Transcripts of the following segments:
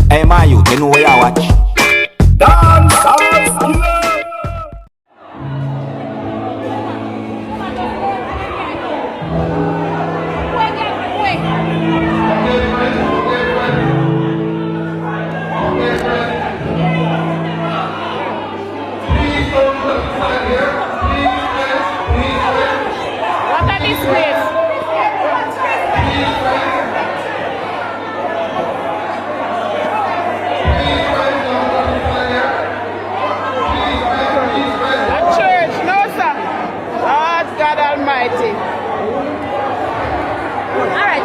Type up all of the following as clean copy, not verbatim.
Hey my youth, you know where you watch? Dancehall. What a disgrace! A church, no sir. Lord God Almighty. Alright.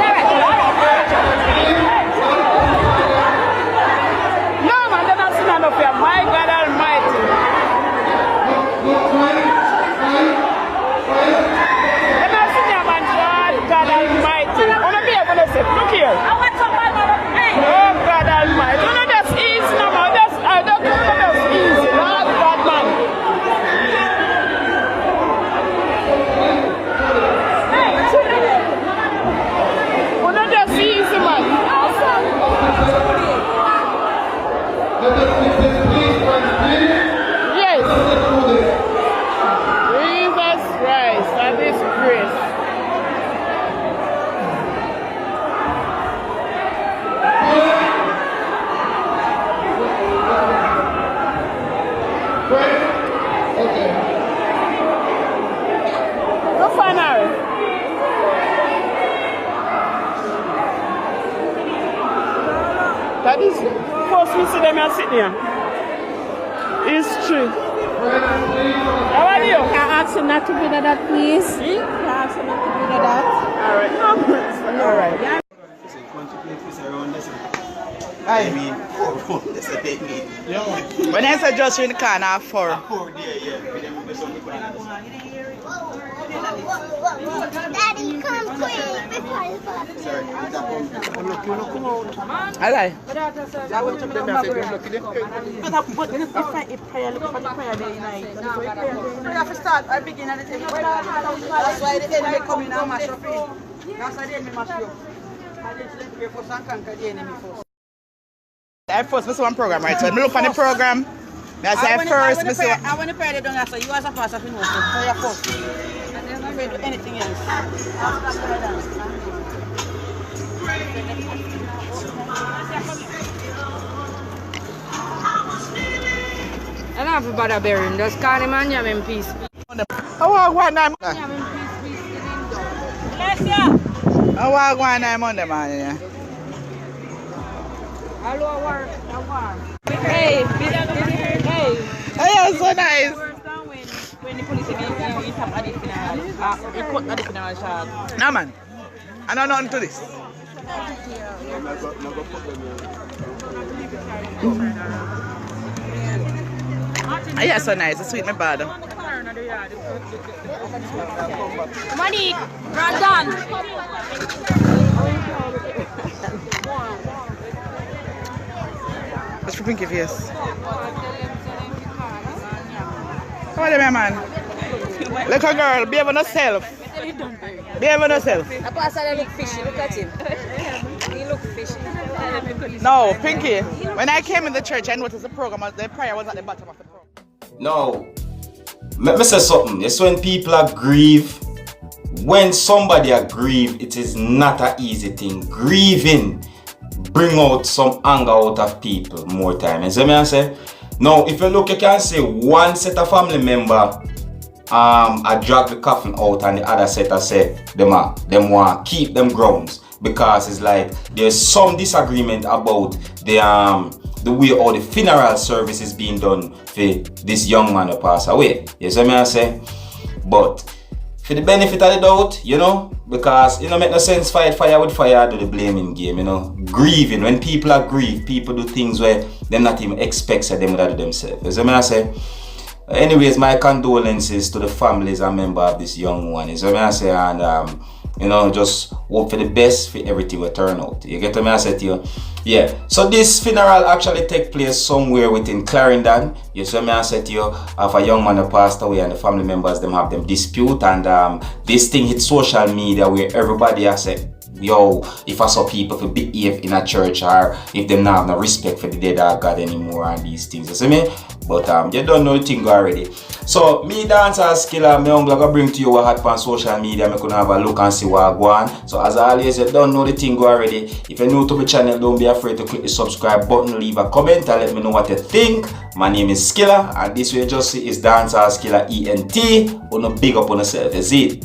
No man, they're not sitting up here. My God Almighty. They're not sitting here, man. God Almighty. I want to be able to say, look here. Oh God Almighty. You know that's easy no more. I don't know that's easy. Lord God man. You know that's easy man. Yes. Jesus Christ, that is grace. Go final. That is first we see them and sit here. It's true. How are you? I ask you not to do that, please. I ask you not to do that. Alright. No. Alright. I mean, when I say just in the corner, 4. Daddy, come quick before you fall. Sorry, I begin at the table. That's why the enemy come in and mash up. That's why the enemy mash up. I didn't pray for some conquer the enemy first. I first miss one program, right? So I look on the program. I say first miss one. I want to pray the don't so you as a pastor of emotion. So you're first. And then not do anything else. I don't have to bother bearing, just call him and have him peace. How are one time? Have him peace, Yes, yeah. How are one time on the man? Yeah. Hello, war. Hey, Oh, yeah, so nice. when the police again you tap at the funeral, you cut at the funeral shop. No, man. I know nothing to this. Oh, yeah, so nice. It's sweet, my bad. Money, Brandon. What's for pinky face? Come on, my man. Look a girl, behave on yourself. Behave on yourself. The pastor look fishy, look at him. He look fishy. No, Pinky, when I came in the church, I noticed the program, the prayer was at the bottom of the program. No. Let me say something. It's when people are grieve. When somebody are grieve, it is not an easy thing. Grieving bring out some anger out of people more time. You see me I say? Now, if you look, you can say one set of family member I drag the coffin out and the other set I say them want keep them grounds because it's like there's some disagreement about the way all the funeral service is being done for this young man who passed away. You see me I say? But for the benefit of the doubt, you know, because it don't make no sense fight fire with fire, do the blaming game, you know. Grieving, when people are grieved, people do things where they not even expect that them would do themselves. You see me I say? Anyways, my condolences to the families and members of this young one. You see me I say? And you know, just hope for the best for everything will turn out. You get what I say to you? Yeah. So this funeral actually take place somewhere within Clarendon. You see what I say to you? Of a young man who passed away and the family members them have them dispute and this thing hit social media where everybody has said yo, if I saw people to behave in a church or if them not have no respect for the dead of God anymore and these things, you see me? But you don't know the thing already. So me Dancehall, me uncle gonna bring to you what hot on social media. Me gonna have a look and see what go on. So as always, you don't know the thing already. If you're new to the channel, don't be afraid to click the subscribe button, leave a comment and let me know what you think. My name is Skilla and this way you just see is Dancehall Skilla ENT. Wanna big up on yourself, is it?